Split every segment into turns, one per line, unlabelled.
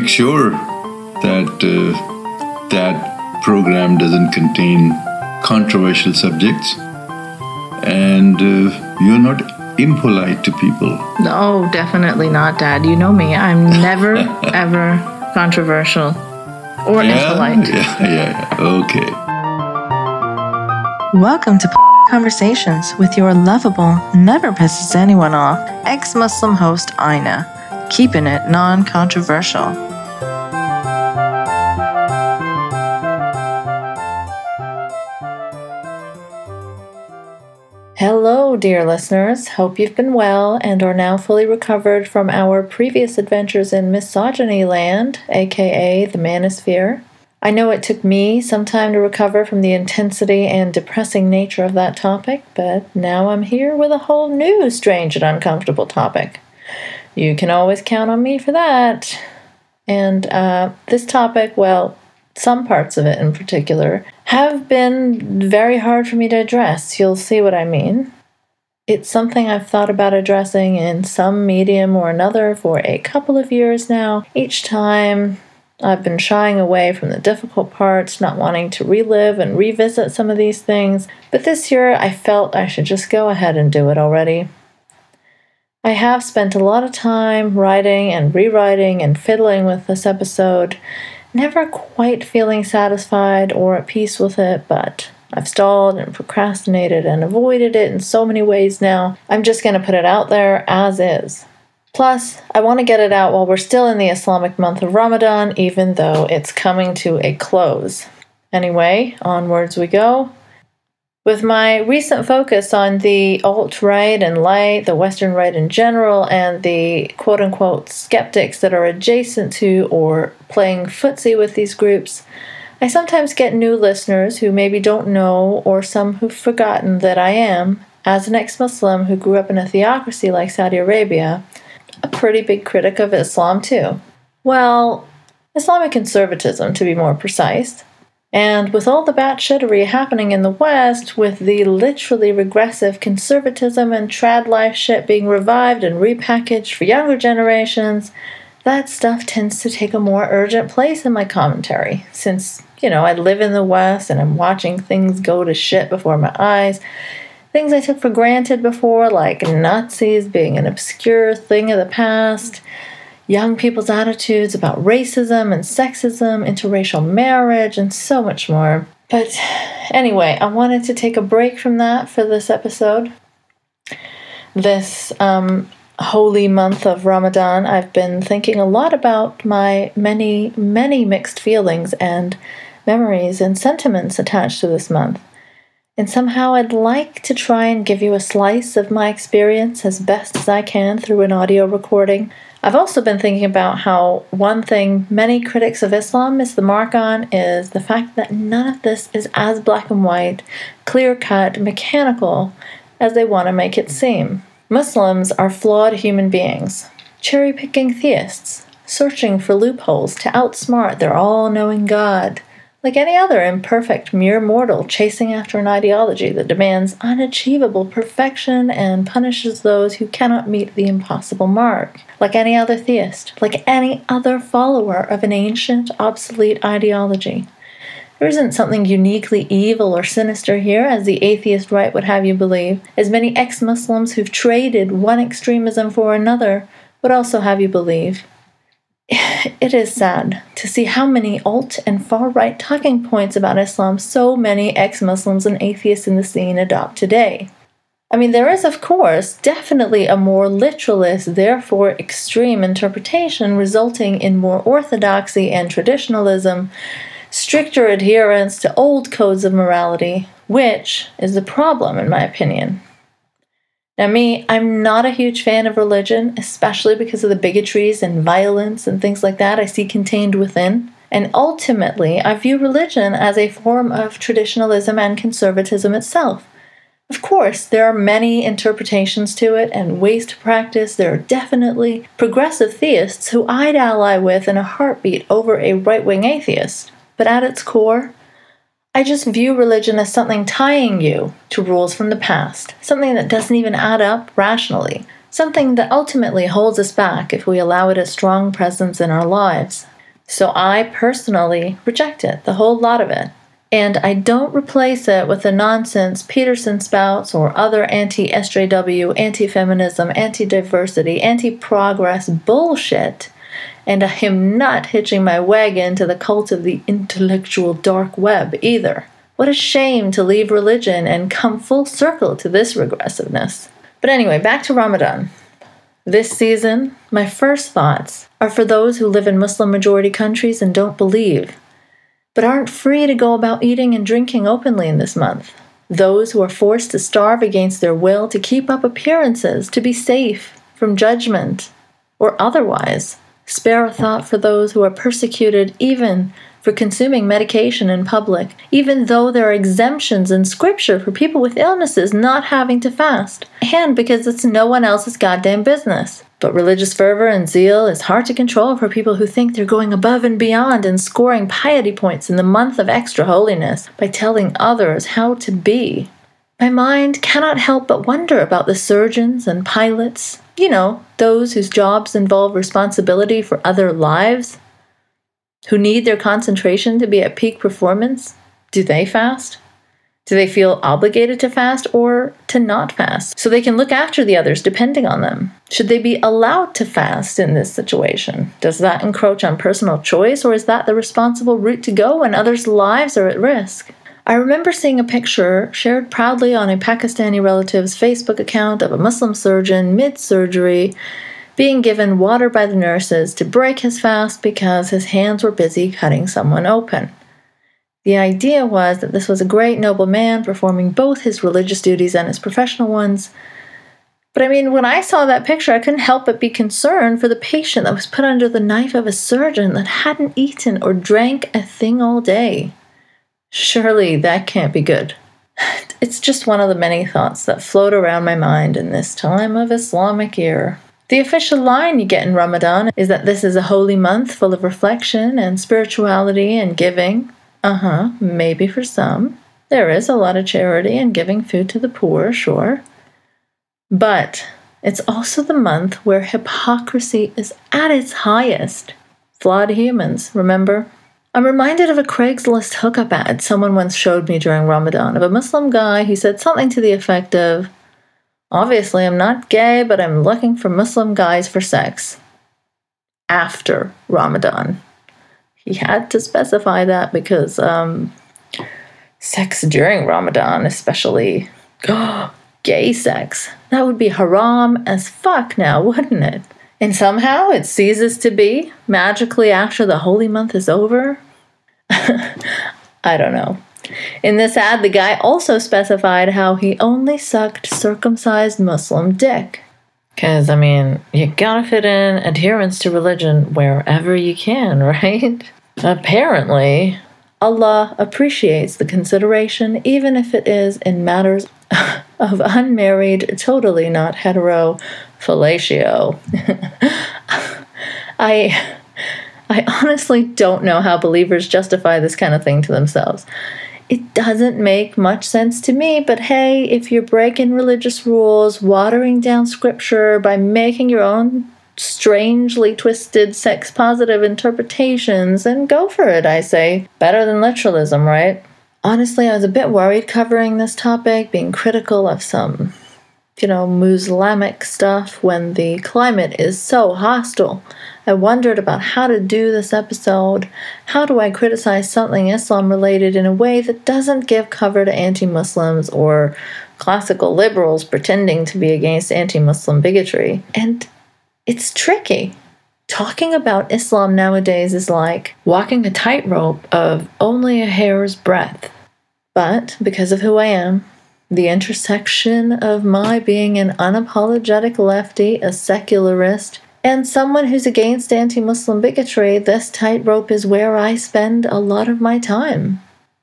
make sure that that program doesn't contain controversial subjects, and you're not impolite to people.
No, definitely not, Dad. You know me. I'm never, ever controversial or impolite.
Yeah. Okay.
Welcome to Conversations with your lovable, never pisses anyone off, ex-Muslim host Aina, keeping it non-controversial. Hello, dear listeners. Hope you've been well and are now fully recovered from our previous adventures in misogyny land, aka the manosphere. I know it took me some time to recover from the intensity and depressing nature of that topic, but now I'm here with a whole new strange and uncomfortable topic. You can always count on me for that. And this topic, well, some parts of it in particular, have been very hard for me to address. You'll see what I mean. It's something I've thought about addressing in some medium or another for a couple of years now. Each time I've been shying away from the difficult parts, not wanting to relive and revisit some of these things, but this year I felt I should just go ahead and do it already. I have spent a lot of time writing and rewriting and fiddling with this episode, never quite feeling satisfied or at peace with it, but I've stalled and procrastinated and avoided it in so many ways now. I'm just going to put it out there as is. Plus, I want to get it out while we're still in the Islamic month of Ramadan, even though it's coming to a close. Anyway, onwards we go. With my recent focus on the alt-right and light, the Western right in general, and the quote-unquote skeptics that are adjacent to or playing footsie with these groups, I sometimes get new listeners who maybe don't know, or some who've forgotten that I am, as an ex-Muslim who grew up in a theocracy like Saudi Arabia, a pretty big critic of Islam too. Well, Islamic conservatism, to be more precise. And with all the batshittery happening in the West, with the literally regressive conservatism and trad life shit being revived and repackaged for younger generations, that stuff tends to take a more urgent place in my commentary. Since, I live in the West and I'm watching things go to shit before my eyes. Things I took for granted before, like Nazis being an obscure thing of the past, young people's attitudes about racism and sexism, interracial marriage, and so much more. But anyway, I wanted to take a break from that for this episode. This holy month of Ramadan, I've been thinking a lot about my many, many mixed feelings and memories and sentiments attached to this month. And somehow I'd like to try and give you a slice of my experience as best as I can through an audio recording. I've also been thinking about how one thing many critics of Islam miss the mark on is the fact that none of this is as black and white, clear-cut, mechanical as they want to make it seem. Muslims are flawed human beings, cherry-picking theists, searching for loopholes to outsmart their all-knowing God. Like any other imperfect mere mortal chasing after an ideology that demands unachievable perfection and punishes those who cannot meet the impossible mark. Like any other theist, like any other follower of an ancient, obsolete ideology. There isn't something uniquely evil or sinister here, as the atheist right would have you believe, as many ex-Muslims who've traded one extremism for another would also have you believe. It is sad to see how many alt and far-right talking points about Islam so many ex-Muslims and atheists in the scene adopt today. I mean, there is, of course, definitely a more literalist, therefore extreme interpretation resulting in more orthodoxy and traditionalism, stricter adherence to old codes of morality, which is the problem, in my opinion. Now me, I'm not a huge fan of religion, especially because of the bigotries and violence and things like that I see contained within. And ultimately, I view religion as a form of traditionalism and conservatism itself. Of course, there are many interpretations to it and ways to practice. There are definitely progressive theists who I'd ally with in a heartbeat over a right-wing atheist. But at its core, I just view religion as something tying you to rules from the past, something that doesn't even add up rationally, something that ultimately holds us back if we allow it a strong presence in our lives. So I personally reject it, the whole lot of it. And I don't replace it with the nonsense Peterson spouts or other anti-SJW, anti-feminism, anti-diversity, anti-progress bullshit. And I am not hitching my wagon to the cult of the intellectual dark web either. What a shame to leave religion and come full circle to this regressiveness. But anyway, back to Ramadan. This season, my first thoughts are for those who live in Muslim-majority countries and don't believe, but aren't free to go about eating and drinking openly in this month. Those who are forced to starve against their will to keep up appearances, to be safe from judgment, or otherwise. Spare a thought for those who are persecuted even for consuming medication in public, even though there are exemptions in Scripture for people with illnesses not having to fast, and because it's no one else's goddamn business. But religious fervor and zeal is hard to control for people who think they're going above and beyond and scoring piety points in the month of extra holiness by telling others how to be. My mind cannot help but wonder about the surgeons and pilots, those whose jobs involve responsibility for other lives, who need their concentration to be at peak performance. Do they fast? Do they feel obligated to fast or to not fast so they can look after the others depending on them? Should they be allowed to fast in this situation? Does that encroach on personal choice, or is that the responsible route to go when others' lives are at risk? I remember seeing a picture shared proudly on a Pakistani relative's Facebook account of a Muslim surgeon mid-surgery being given water by the nurses to break his fast because his hands were busy cutting someone open. The idea was that this was a great, noble man performing both his religious duties and his professional ones. But when I saw that picture, I couldn't help but be concerned for the patient that was put under the knife of a surgeon that hadn't eaten or drank a thing all day. Surely that can't be good. It's just one of the many thoughts that float around my mind in this time of Islamic year. The official line you get in Ramadan is that this is a holy month full of reflection and spirituality and giving. Maybe for some. There is a lot of charity and giving food to the poor, sure. But it's also the month where hypocrisy is at its highest. Flawed humans, remember? I'm reminded of a Craigslist hookup ad someone once showed me during Ramadan of a Muslim guy who said something to the effect of, "Obviously, I'm not gay, but I'm looking for Muslim guys for sex." After Ramadan. He had to specify that because sex during Ramadan, especially gay sex, that would be haram as fuck now, wouldn't it? And somehow it ceases to be magically after the holy month is over? I don't know. In this ad, the guy also specified how he only sucked circumcised Muslim dick. Because, you gotta fit in adherence to religion wherever you can, right? Apparently, Allah appreciates the consideration, even if it is in matters of unmarried, totally not hetero fellatio. I honestly don't know how believers justify this kind of thing to themselves. It doesn't make much sense to me, but hey, if you're breaking religious rules, watering down Scripture by making your own strangely twisted sex-positive interpretations, then go for it, I say. Better than literalism, right? Honestly, I was a bit worried covering this topic, being critical of some, Muslimic stuff when the climate is so hostile. I wondered about how to do this episode. How do I criticize something Islam-related in a way that doesn't give cover to anti-Muslims or classical liberals pretending to be against anti-Muslim bigotry? And it's tricky. Talking about Islam nowadays is like walking a tightrope of only a hair's breadth. But because of who I am, the intersection of my being an unapologetic lefty, a secularist, and someone who's against anti-Muslim bigotry, this tightrope is where I spend a lot of my time.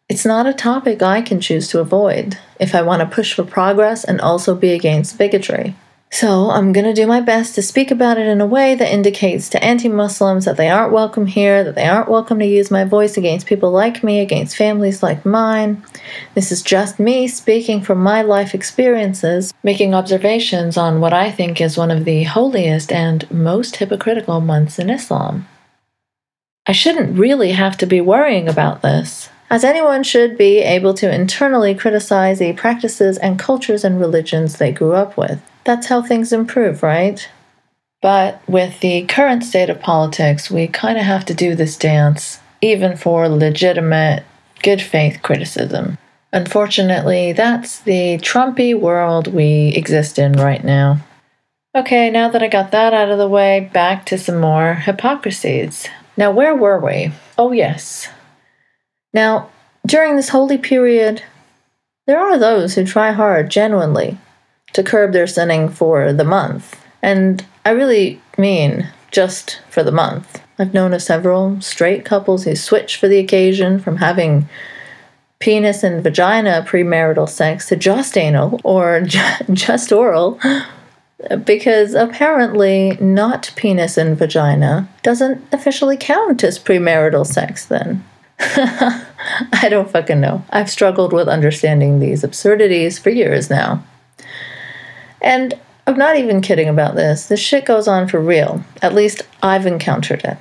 It's not a topic I can choose to avoid if I want to push for progress and also be against bigotry. So I'm going to do my best to speak about it in a way that indicates to anti-Muslims that they aren't welcome here, that they aren't welcome to use my voice against people like me, against families like mine. This is just me speaking from my life experiences, making observations on what I think is one of the holiest and most hypocritical months in Islam. I shouldn't really have to be worrying about this, as anyone should be able to internally criticize the practices and cultures and religions they grew up with. That's how things improve, right? But with the current state of politics, we kind of have to do this dance, even for legitimate, good faith criticism. Unfortunately, that's the Trumpy world we exist in right now. Okay, now that I got that out of the way, back to some more hypocrisies. Now, where were we? Oh, yes. Now, during this holy period, there are those who try hard, genuinely, to curb their sinning for the month. And I really mean just for the month. I've known of several straight couples who switch for the occasion from having penis and vagina premarital sex to just anal or just oral, because apparently not penis and vagina doesn't officially count as premarital sex then. I don't fucking know. I've struggled with understanding these absurdities for years now. And I'm not even kidding about this. This shit goes on for real. At least I've encountered it.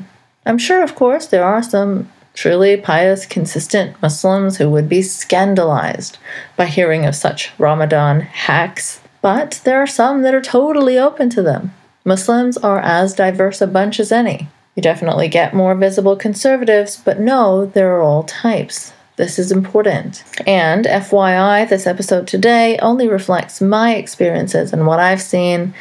I'm sure, of course, there are some truly pious, consistent Muslims who would be scandalized by hearing of such Ramadan hacks. But there are some that are totally open to them. Muslims are as diverse a bunch as any. You definitely get more visible conservatives, but no, there are all types. This is important. And FYI, this episode today only reflects my experiences and what I've seen.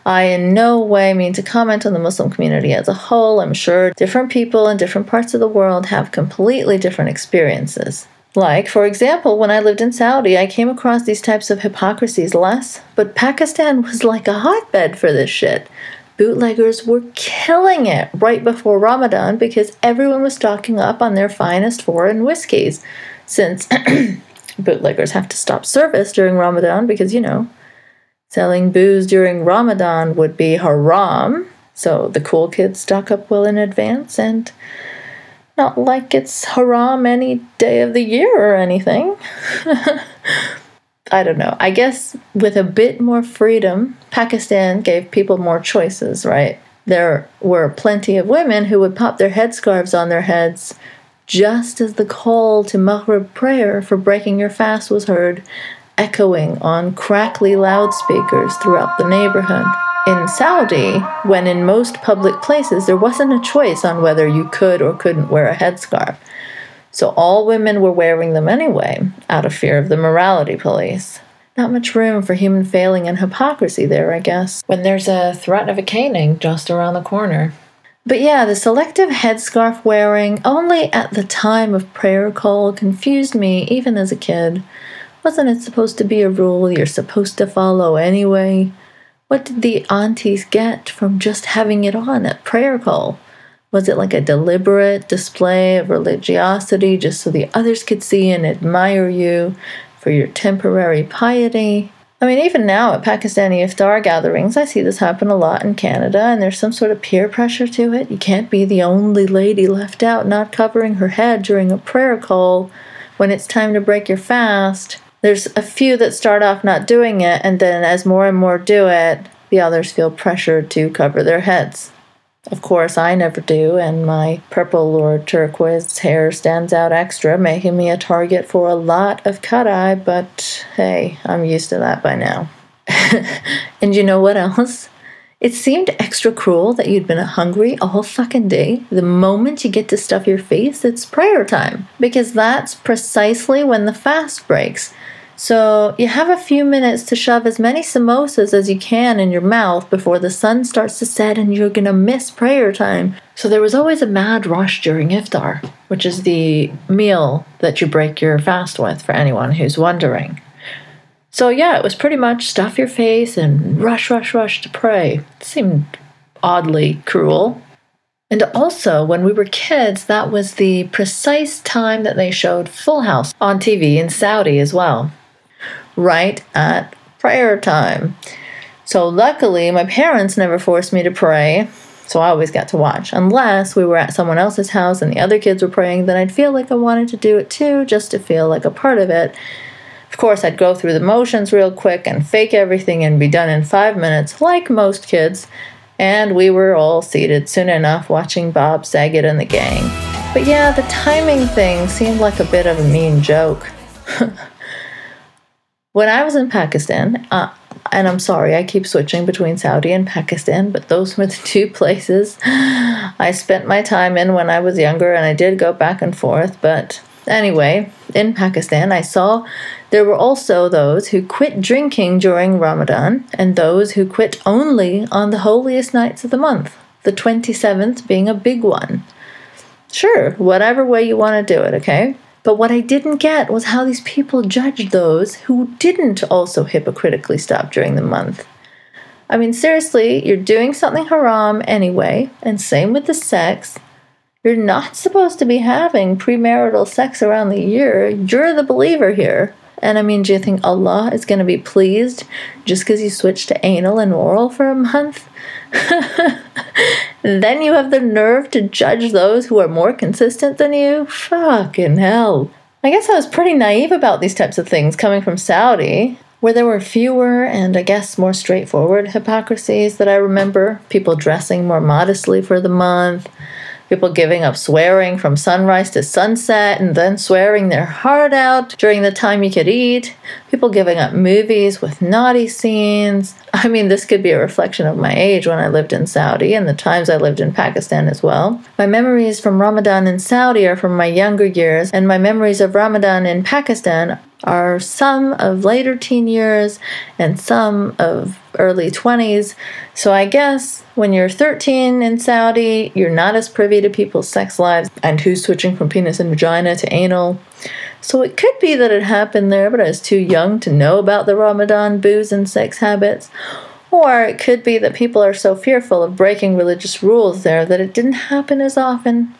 I in no way mean to comment on the Muslim community as a whole. I'm sure different people in different parts of the world have completely different experiences. Like, for example, when I lived in Saudi, I came across these types of hypocrisies less, but Pakistan was like a hotbed for this shit. Bootleggers were killing it right before Ramadan because everyone was stocking up on their finest foreign whiskeys, since bootleggers have to stop service during Ramadan because, selling booze during Ramadan would be haram, so the cool kids stock up well in advance, and not like it's haram any day of the year or anything. I don't know. I guess with a bit more freedom, Pakistan gave people more choices, right? There were plenty of women who would pop their headscarves on their heads just as the call to Maghrib prayer for breaking your fast was heard, echoing on crackly loudspeakers throughout the neighborhood. In Saudi, when in most public places there wasn't a choice on whether you could or couldn't wear a headscarf, so all women were wearing them anyway, out of fear of the morality police. Not much room for human failing and hypocrisy there, I guess, when there's a threat of a caning just around the corner. But yeah, the selective headscarf wearing only at the time of prayer call confused me even as a kid. Wasn't it supposed to be a rule you're supposed to follow anyway? What did the aunties get from just having it on at prayer call? Was it like a deliberate display of religiosity just so the others could see and admire you for your temporary piety? I mean, even now at Pakistani iftar gatherings, I see this happen a lot in Canada, and there's some sort of peer pressure to it. You can't be the only lady left out not covering her head during a prayer call when it's time to break your fast. There's a few that start off not doing it, and then as more and more do it, the others feel pressured to cover their heads. Of course, I never do, and my purple or turquoise hair stands out extra, making me a target for a lot of cut-eye, but hey, I'm used to that by now. And you know what else? It seemed extra cruel that you'd been hungry all fucking day. The moment you get to stuff your face, it's prayer time, because that's precisely when the fast breaks. So you have a few minutes to shove as many samosas as you can in your mouth before the sun starts to set and you're going to miss prayer time. So there was always a mad rush during iftar, which is the meal that you break your fast with, for anyone who's wondering. So yeah, it was pretty much stuff your face and rush to pray. It seemed oddly cruel. And also, when we were kids, that was the precise time that they showed Full House on TV in Saudi as well. Right at prayer time. So luckily, my parents never forced me to pray, so I always got to watch. Unless we were at someone else's house and the other kids were praying, then I'd feel like I wanted to do it too, just to feel like a part of it. Of course, I'd go through the motions real quick and fake everything and be done in 5 minutes, like most kids. And we were all seated soon enough watching Bob Saget and the gang. But yeah, the timing thing seemed like a bit of a mean joke. When I was in Pakistan, and I'm sorry, I keep switching between Saudi and Pakistan, but those were the two places I spent my time in when I was younger, and I did go back and forth. But anyway, in Pakistan, I saw there were also those who quit drinking during Ramadan, and those who quit only on the holiest nights of the month, the 27th being a big one. Sure, whatever way you want to do it, okay? But what I didn't get was how these people judged those who didn't also hypocritically stop during the month. I mean, seriously, you're doing something haram anyway, and same with the sex. You're not supposed to be having premarital sex around the year. You're the believer here. And I mean, do you think Allah is going to be pleased just because you switched to anal and oral for a month? Then you have the nerve to judge those who are more consistent than you? Fucking hell. I guess I was pretty naive about these types of things coming from Saudi, where there were fewer and I guess more straightforward hypocrisies that I remember. People dressing more modestly for the month, people giving up swearing from sunrise to sunset and then swearing their heart out during the time you could eat, people giving up movies with naughty scenes. I mean, this could be a reflection of my age when I lived in Saudi and the times I lived in Pakistan as well. My memories from Ramadan in Saudi are from my younger years, and my memories of Ramadan in Pakistan are some of later teen years and some of early 20s. So I guess when you're 13 in Saudi, you're not as privy to people's sex lives and who's switching from penis and vagina to anal. So it could be that it happened there, but I was too young to know about the Ramadan booze and sex habits. Or it could be that people are so fearful of breaking religious rules there that it didn't happen as often.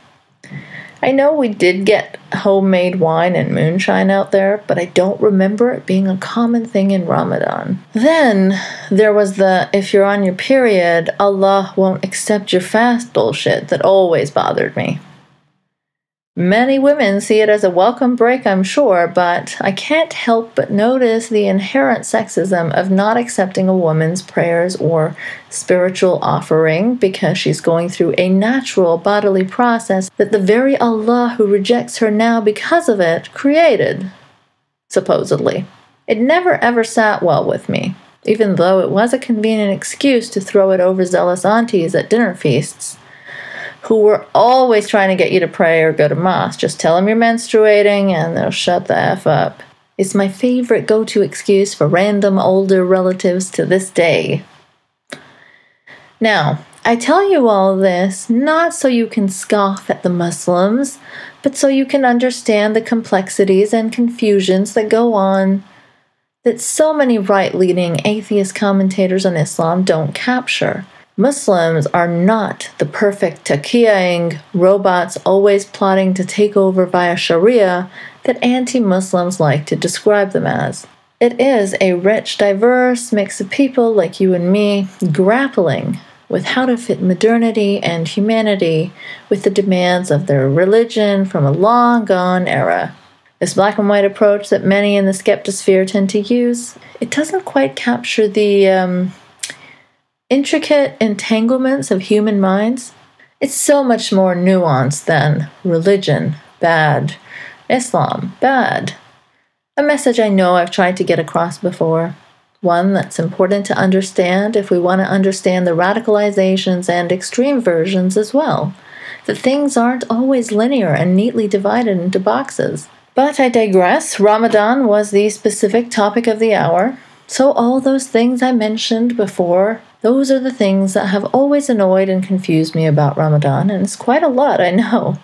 I know we did get homemade wine and moonshine out there, but I don't remember it being a common thing in Ramadan. Then there was the if you're on your period, Allah won't accept your fast bullshit that always bothered me. Many women see it as a welcome break, I'm sure, but I can't help but notice the inherent sexism of not accepting a woman's prayers or spiritual offering because she's going through a natural bodily process that the very Allah who rejects her now because of it created, supposedly. It never ever sat well with me, even though it was a convenient excuse to throw it overzealous aunties at dinner feasts, who were always trying to get you to pray or go to mosque. Just tell them you're menstruating and they'll shut the F up. It's my favorite go-to excuse for random older relatives to this day. Now, I tell you all this not so you can scoff at the Muslims, but so you can understand the complexities and confusions that go on that so many right-leaning atheist commentators on Islam don't capture. Muslims are not the perfect taqiyya-ing robots always plotting to take over via Sharia that anti-Muslims like to describe them as. It is a rich, diverse mix of people like you and me grappling with how to fit modernity and humanity with the demands of their religion from a long-gone era. This black and white approach that many in the skeptosphere tend to use, it doesn't quite capture the intricate entanglements of human minds. It's so much more nuanced than religion, bad, Islam, bad. A message I know I've tried to get across before. One that's important to understand if we want to understand the radicalizations and extreme versions as well. That things aren't always linear and neatly divided into boxes. But I digress. Ramadan was the specific topic of the hour. So all those things I mentioned before, those are the things that have always annoyed and confused me about Ramadan, and it's quite a lot, I know.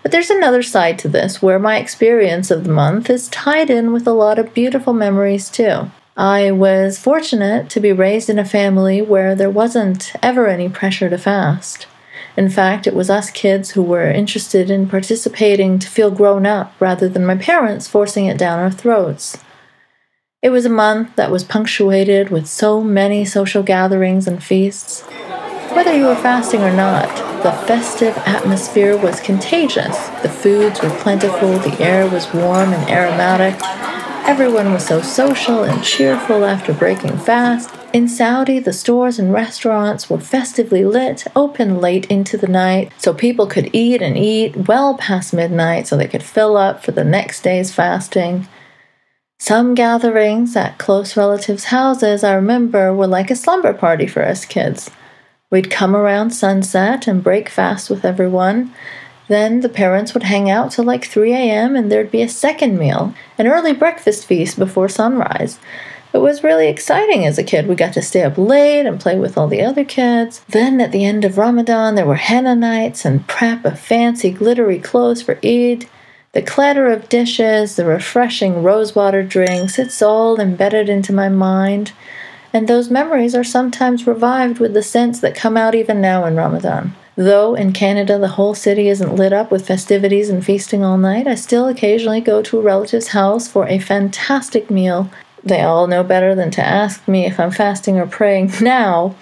But there's another side to this, where my experience of the month is tied in with a lot of beautiful memories too. I was fortunate to be raised in a family where there wasn't ever any pressure to fast. In fact, it was us kids who were interested in participating to feel grown up rather than my parents forcing it down our throats. It was a month that was punctuated with so many social gatherings and feasts. Whether you were fasting or not, the festive atmosphere was contagious. The foods were plentiful, the air was warm and aromatic. Everyone was so social and cheerful after breaking fast. In Saudi, the stores and restaurants were festively lit, open late into the night, so people could eat and eat well past midnight so they could fill up for the next day's fasting. Some gatherings at close relatives' houses, I remember, were like a slumber party for us kids. We'd come around sunset and break fast with everyone. Then the parents would hang out till like 3 a.m. and there'd be a second meal, an early breakfast feast before sunrise. It was really exciting as a kid. We got to stay up late and play with all the other kids. Then at the end of Ramadan, there were henna nights and prep of fancy glittery clothes for Eid. The clatter of dishes, the refreshing rosewater drinks, it's all embedded into my mind. And those memories are sometimes revived with the scents that come out even now in Ramadan. Though in Canada the whole city isn't lit up with festivities and feasting all night, I still occasionally go to a relative's house for a fantastic meal. They all know better than to ask me if I'm fasting or praying now.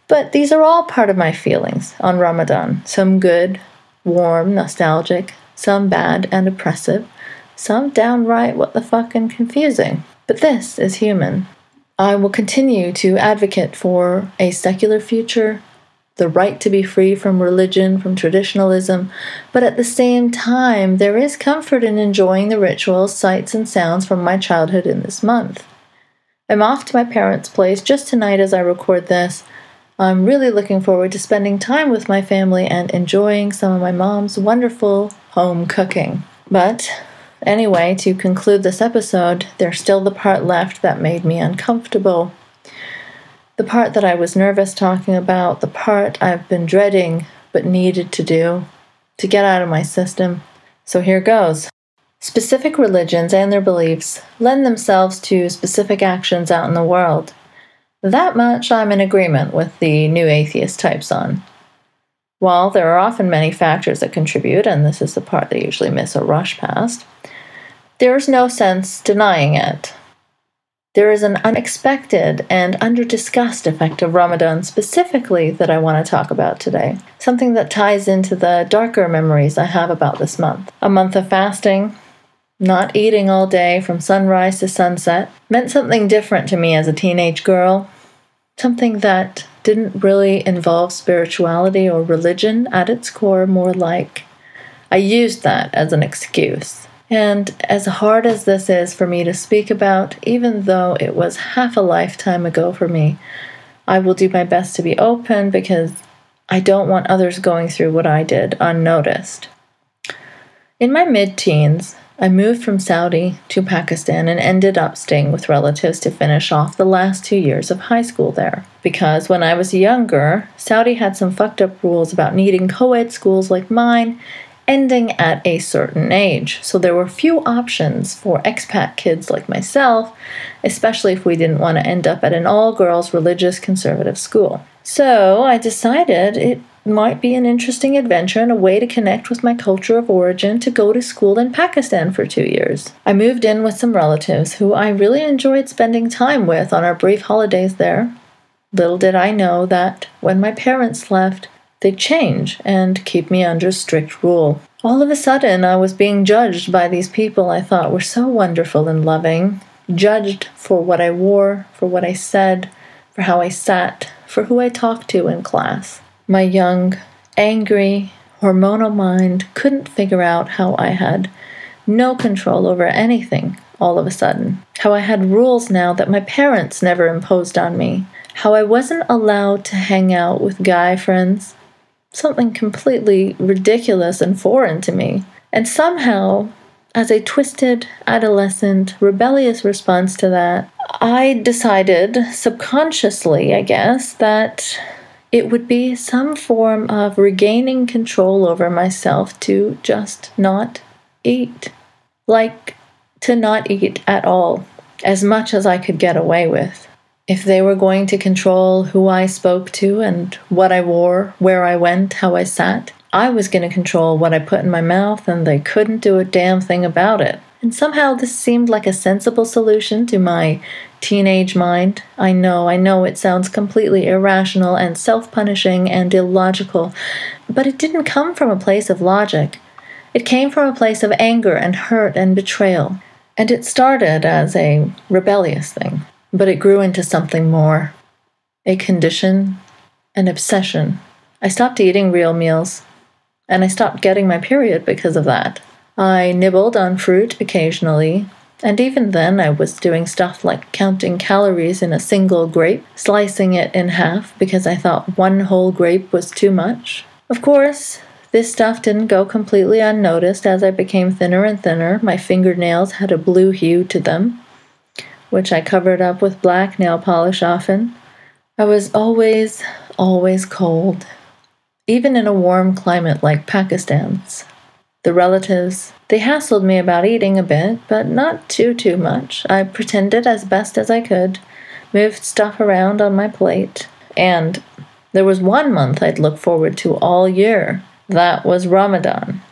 But these are all part of my feelings on Ramadan. Some good, warm, nostalgic, some bad and oppressive, some downright what the fuck and confusing. But this is human. I will continue to advocate for a secular future, the right to be free from religion, from traditionalism, but at the same time, there is comfort in enjoying the rituals, sights, and sounds from my childhood in this month. I'm off to my parents' place just tonight as I record this. I'm really looking forward to spending time with my family and enjoying some of my mom's wonderful home cooking. But anyway, to conclude this episode, there's still the part left that made me uncomfortable. The part that I was nervous talking about, the part I've been dreading but needed to do, to get out of my system. So here goes. Specific religions and their beliefs lend themselves to specific actions out in the world. That much I'm in agreement with the new atheist types on. While there are often many factors that contribute, and this is the part they usually miss or rush past, there's no sense denying it. There is an unexpected and under-discussed effect of Ramadan specifically that I want to talk about today, something that ties into the darker memories I have about this month. A month of fasting, not eating all day from sunrise to sunset, meant something different to me as a teenage girl, something that didn't really involve spirituality or religion at its core, more like I used that as an excuse. And as hard as this is for me to speak about, even though it was half a lifetime ago for me, I will do my best to be open because I don't want others going through what I did unnoticed. In my mid-teens, I moved from Saudi to Pakistan and ended up staying with relatives to finish off the last 2 years of high school there. Because when I was younger, Saudi had some fucked up rules about needing co-ed schools like mine ending at a certain age. So there were few options for expat kids like myself, especially if we didn't want to end up at an all-girls religious conservative school. So I decided it might be an interesting adventure and a way to connect with my culture of origin to go to school in Pakistan for 2 years. I moved in with some relatives who I really enjoyed spending time with on our brief holidays there. Little did I know that when my parents left, they'd change and keep me under strict rule. All of a sudden, I was being judged by these people I thought were so wonderful and loving, judged for what I wore, for what I said, for how I sat, for who I talked to in class. My young, angry, hormonal mind couldn't figure out how I had no control over anything all of a sudden, how I had rules now that my parents never imposed on me, how I wasn't allowed to hang out with guy friends, something completely ridiculous and foreign to me. And somehow, as a twisted, adolescent, rebellious response to that, I decided, subconsciously I guess, that it would be some form of regaining control over myself to just not eat. Like, to not eat at all, as much as I could get away with. If they were going to control who I spoke to and what I wore, where I went, how I sat, I was going to control what I put in my mouth, and they couldn't do a damn thing about it. And somehow this seemed like a sensible solution to my teenage mind. I know it sounds completely irrational and self-punishing and illogical, but it didn't come from a place of logic. It came from a place of anger and hurt and betrayal. And it started as a rebellious thing, but it grew into something more. A condition, an obsession. I stopped eating real meals, and I stopped getting my period because of that. I nibbled on fruit occasionally, and even then I was doing stuff like counting calories in a single grape, slicing it in half because I thought one whole grape was too much. Of course, this stuff didn't go completely unnoticed. As I became thinner and thinner, my fingernails had a blue hue to them, which I covered up with black nail polish often. I was always cold, even in a warm climate like Pakistan's. The relatives, they hassled me about eating a bit, but not too much. I pretended as best as I could, moved stuff around on my plate, and there was one month I'd look forward to all year. That was Ramadan,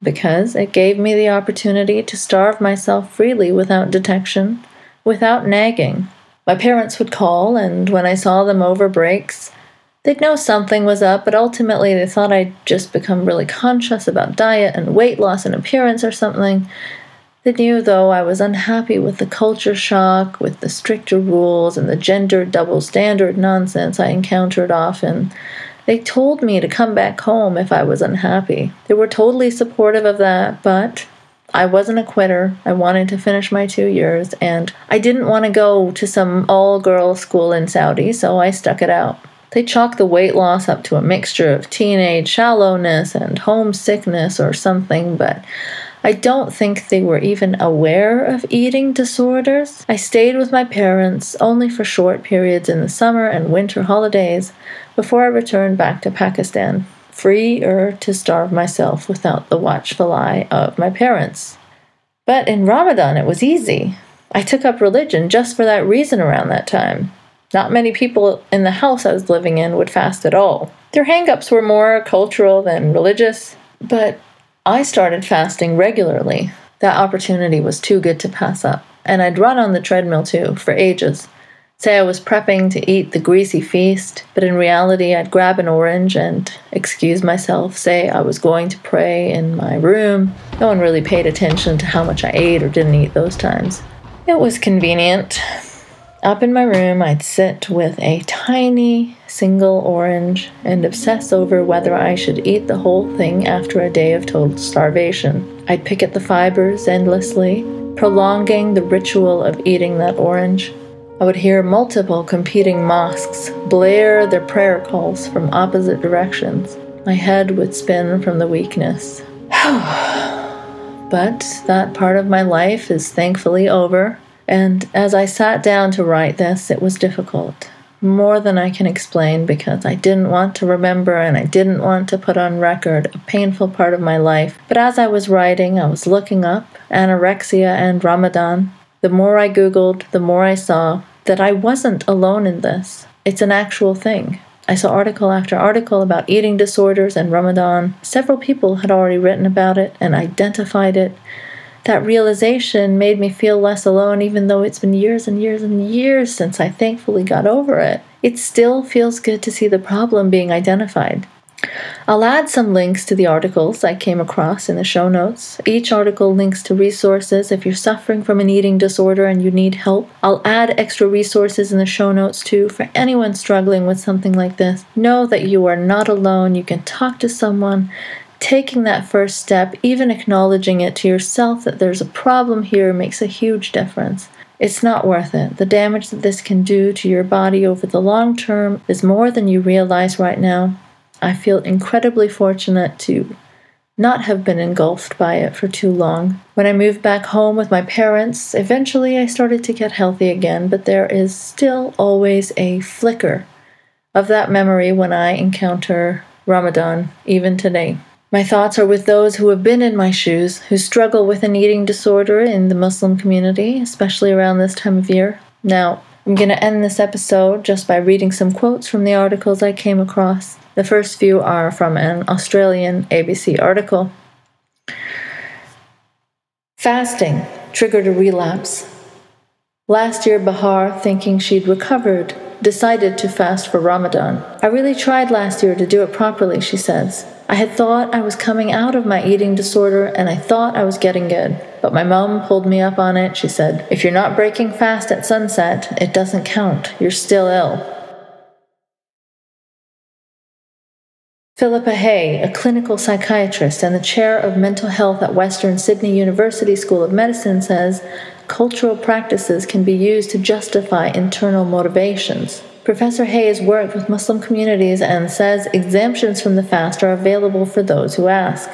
because it gave me the opportunity to starve myself freely without detection, without nagging. My parents would call, and when I saw them over breaks, they'd know something was up, but ultimately they thought I'd just become really conscious about diet and weight loss and appearance or something. They knew, though, I was unhappy with the culture shock, with the stricter rules and the gender double standard nonsense I encountered often. They told me to come back home if I was unhappy. They were totally supportive of that, but I wasn't a quitter. I wanted to finish my 2 years, and I didn't want to go to some all-girls school in Saudi, so I stuck it out. They chalked the weight loss up to a mixture of teenage shallowness and homesickness or something, but I don't think they were even aware of eating disorders. I stayed with my parents only for short periods in the summer and winter holidays before I returned back to Pakistan, freer to starve myself without the watchful eye of my parents. But in Ramadan it was easy. I took up religion just for that reason around that time. Not many people in the house I was living in would fast at all. Their hang-ups were more cultural than religious, but I started fasting regularly. That opportunity was too good to pass up. And I'd run on the treadmill too, for ages. Say I was prepping to eat the greasy feast, but in reality I'd grab an orange and excuse myself, say I was going to pray in my room. No one really paid attention to how much I ate or didn't eat those times. It was convenient. Up in my room, I'd sit with a tiny single orange and obsess over whether I should eat the whole thing after a day of total starvation. I'd pick at the fibers endlessly, prolonging the ritual of eating that orange. I would hear multiple competing mosques blare their prayer calls from opposite directions. My head would spin from the weakness. But that part of my life is thankfully over. And as I sat down to write this, it was difficult. More than I can explain, because I didn't want to remember and I didn't want to put on record a painful part of my life. But as I was writing, I was looking up anorexia and Ramadan. The more I Googled, the more I saw that I wasn't alone in this. It's an actual thing. I saw article after article about eating disorders and Ramadan. Several people had already written about it and identified it. That realization made me feel less alone, even though it's been years and years and years since I thankfully got over it. It still feels good to see the problem being identified. I'll add some links to the articles I came across in the show notes. Each article links to resources if you're suffering from an eating disorder and you need help. I'll add extra resources in the show notes too for anyone struggling with something like this. Know that you are not alone. You can talk to someone. Taking that first step, even acknowledging it to yourself that there's a problem here, makes a huge difference. It's not worth it. The damage that this can do to your body over the long term is more than you realize right now. I feel incredibly fortunate to not have been engulfed by it for too long. When I moved back home with my parents, eventually I started to get healthy again, but there is still always a flicker of that memory when I encounter Ramadan, even today. My thoughts are with those who have been in my shoes, who struggle with an eating disorder in the Muslim community, especially around this time of year. Now, I'm going to end this episode just by reading some quotes from the articles I came across. The first few are from an Australian ABC article. Fasting triggered a relapse. Last year, Bahar, thinking she'd recovered, decided to fast for Ramadan. I really tried last year to do it properly, she says. I had thought I was coming out of my eating disorder and I thought I was getting good. But my mom pulled me up on it. She said, if you're not breaking fast at sunset, it doesn't count. You're still ill. Philippa Hay, a clinical psychiatrist and the chair of mental health at Western Sydney University School of Medicine, says cultural practices can be used to justify internal motivations. Professor Hay has worked with Muslim communities and says exemptions from the fast are available for those who ask.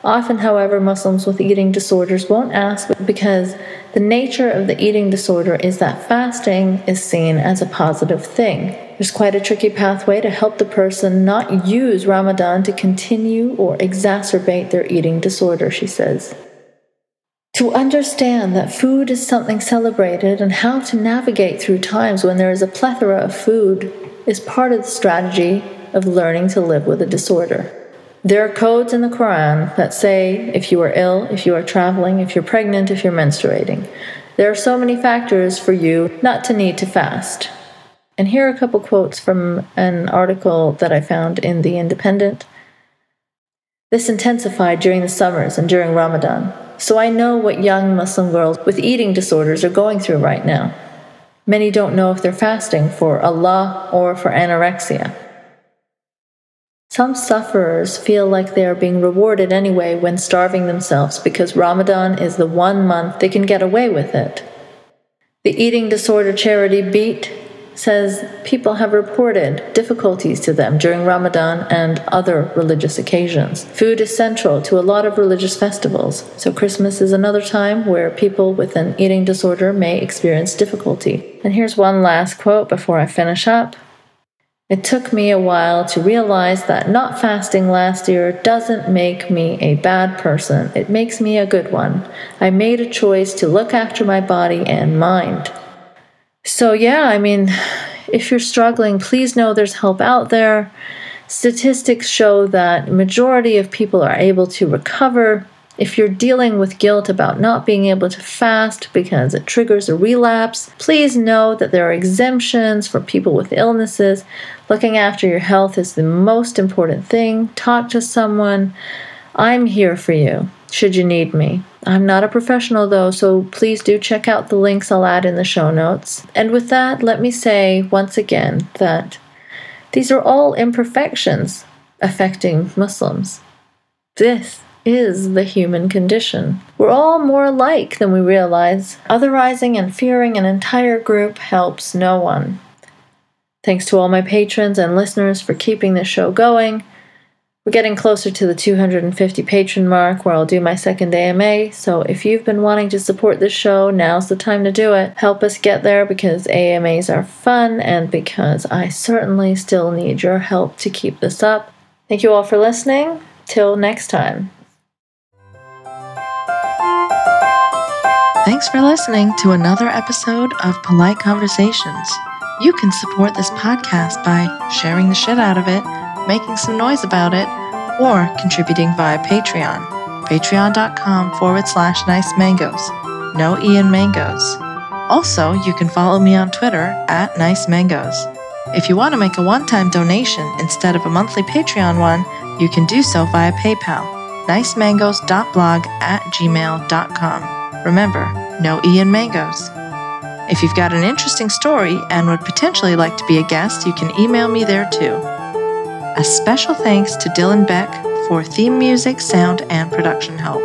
Often, however, Muslims with eating disorders won't ask because the nature of the eating disorder is that fasting is seen as a positive thing. There's quite a tricky pathway to help the person not use Ramadan to continue or exacerbate their eating disorder, she says. To understand that food is something celebrated and how to navigate through times when there is a plethora of food is part of the strategy of learning to live with a disorder. There are codes in the Quran that say if you are ill, if you are traveling, if you're pregnant, if you're menstruating. There are so many factors for you not to need to fast. And here are a couple quotes from an article that I found in The Independent. This intensified during the summers and during Ramadan. So I know what young Muslim girls with eating disorders are going through right now. Many don't know if they're fasting for Allah or for anorexia. Some sufferers feel like they are being rewarded anyway when starving themselves because Ramadan is the 1 month they can get away with it. The eating disorder charity Beat says people have reported difficulties to them during Ramadan and other religious occasions. Food is central to a lot of religious festivals, so Christmas is another time where people with an eating disorder may experience difficulty. And here's one last quote before I finish up. It took me a while to realize that not fasting last year doesn't make me a bad person. It makes me a good one. I made a choice to look after my body and mind. So if you're struggling, please know there's help out there. Statistics show that majority of people are able to recover. If you're dealing with guilt about not being able to fast because it triggers a relapse, please know that there are exemptions for people with illnesses. Looking after your health is the most important thing. Talk to someone. I'm here for you, should you need me. I'm not a professional though, so please do check out the links I'll add in the show notes. And with that, let me say once again that these are all imperfections affecting Muslims. This is the human condition. We're all more alike than we realize. Otherizing and fearing an entire group helps no one. Thanks to all my patrons and listeners for keeping this show going. We're getting closer to the 250 patron mark where I'll do my second AMA, so if you've been wanting to support this show, now's the time to do it. Help us get there because AMAs are fun and because I certainly still need your help to keep this up. Thank you all for listening. Till next time.
Thanks for listening to another episode of Polite Conversations. You can support this podcast by sharing the shit out of it, making some noise about it, or contributing via Patreon. Patreon.com/nicemangoes. No E in mangoes. Also, you can follow me on Twitter @nicemangoes. If you want to make a one-time donation instead of a monthly Patreon one, you can do so via PayPal. nicemangoes.blog@gmail.com. Remember, no E in mangoes. If you've got an interesting story and would potentially like to be a guest, you can email me there too. A special thanks to Dylan Beck for theme music, sound, and production help.